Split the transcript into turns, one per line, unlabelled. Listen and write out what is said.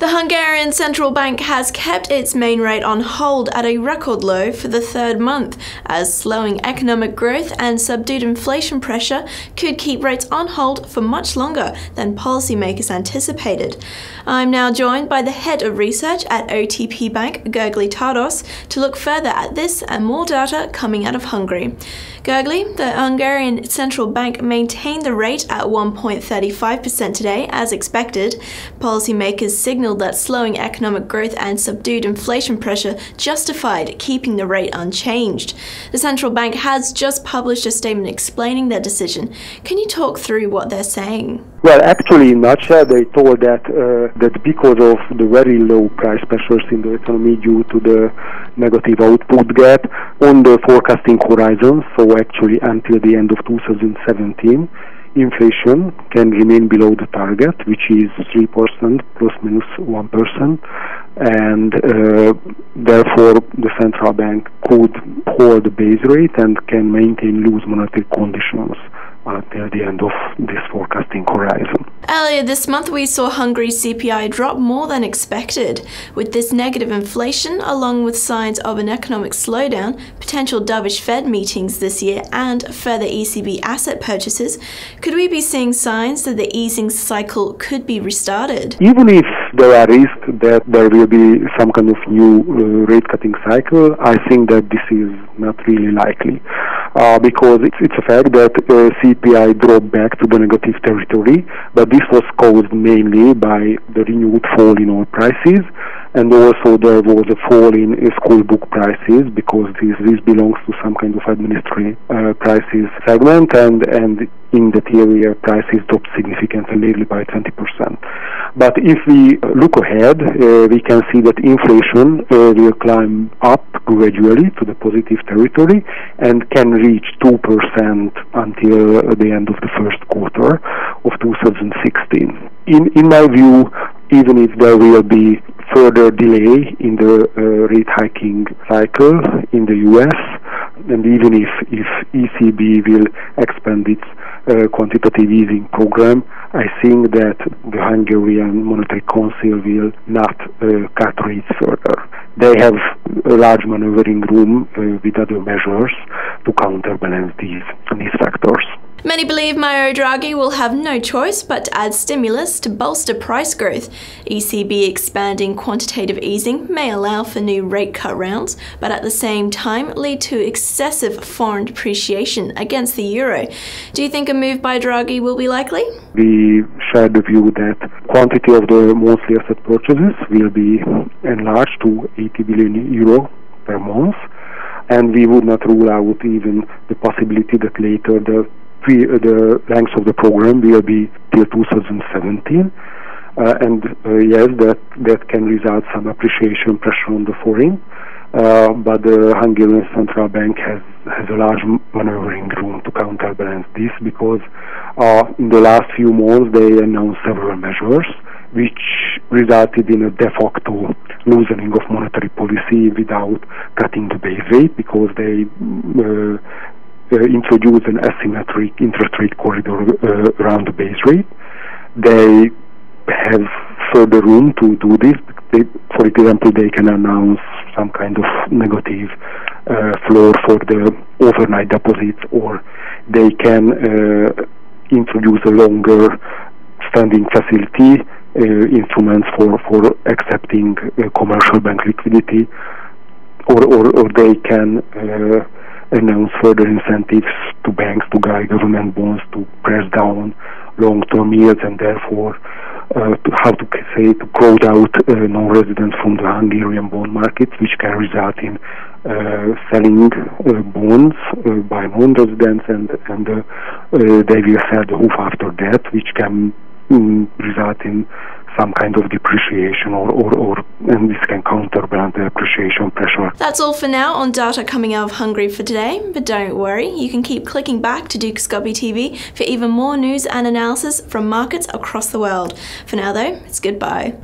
The Hungarian Central Bank has kept its main rate on hold at a record low for the third month, as slowing economic growth and subdued inflation pressure could keep rates on hold for much longer than policymakers anticipated. I'm now joined by the head of research at OTP Bank, Gergely Tardos, to look further at this and more data coming out of Hungary. Gergely, the Hungarian Central Bank maintained the rate at 1.35% today, as expected. Policymakers signaled that slowing economic growth and subdued inflation pressure justified keeping the rate unchanged. The central bank has just published a statement explaining their decision. Can you talk through what they're saying?
Well, actually, in a nutshell, they told that because of the very low price pressures in the economy due to the negative output gap on the forecasting horizon, so actually until the end of 2017, inflation can remain below the target, which is 3% plus minus 1%, and therefore the central bank could hold the base rate and can maintain loose monetary conditions until the end of this forecasting horizon.
Earlier this month, we saw Hungary's CPI drop more than expected. With this negative inflation, along with signs of an economic slowdown, potential dovish Fed meetings this year, and further ECB asset purchases, could we be seeing signs that the easing cycle could be restarted?
Even if there are risks that there will be some kind of new rate-cutting cycle, I think that this is not really likely. Because it's a fact that CPI dropped back to the negative territory, but this was caused mainly by the renewed fall in oil prices, and also there was a fall in school book prices, because this belongs to some kind of administrative prices segment, and in that area prices dropped significantly, nearly by 20%. But if we look ahead, we can see that inflation will climb up gradually to the positive territory and can reach 2% until the end of the first quarter of 2016. In my view, even if there will be further delay in the rate hiking cycle in the US, and even if ECB will expand its quantitative easing program, I think that the Hungarian Monetary Council will not cut rates further. They have a large maneuvering room with other measures to counterbalance these factors.
Many believe Mario Draghi will have no choice but to add stimulus to bolster price growth. ECB expanding quantitative easing may allow for new rate cut rounds, but at the same time lead to excessive foreign depreciation against the euro. Do you think a move by Draghi will be likely?
We share the view that quantity of the monthly asset purchases will be enlarged to 80 billion euro per month, and we would not rule out even the possibility that later the length of the program will be till 2017, yes, that can result some appreciation pressure on the forint, but the Hungarian Central Bank has a large maneuvering room to counterbalance this, because in the last few months they announced several measures which resulted in a de facto loosening of monetary policy without cutting the base rate, because they introduce an asymmetric interest rate corridor around the base rate. They have further room to do this. For example, they can announce some kind of negative floor for the overnight deposits, or they can introduce a longer standing facility instruments for accepting commercial bank liquidity, or they can announce further incentives to banks to buy government bonds to press down long-term yields, and therefore to crowd out non-residents from the Hungarian bond markets, which can result in selling bonds by non-residents, and they will sell the hoof after that, which can result in some kind of depreciation, and this can counterbalance the appreciation pressure.
That's all for now on data coming out of Hungary for today, but don't worry, you can keep clicking back to Gergely TV for even more news and analysis from markets across the world. For now though, it's goodbye.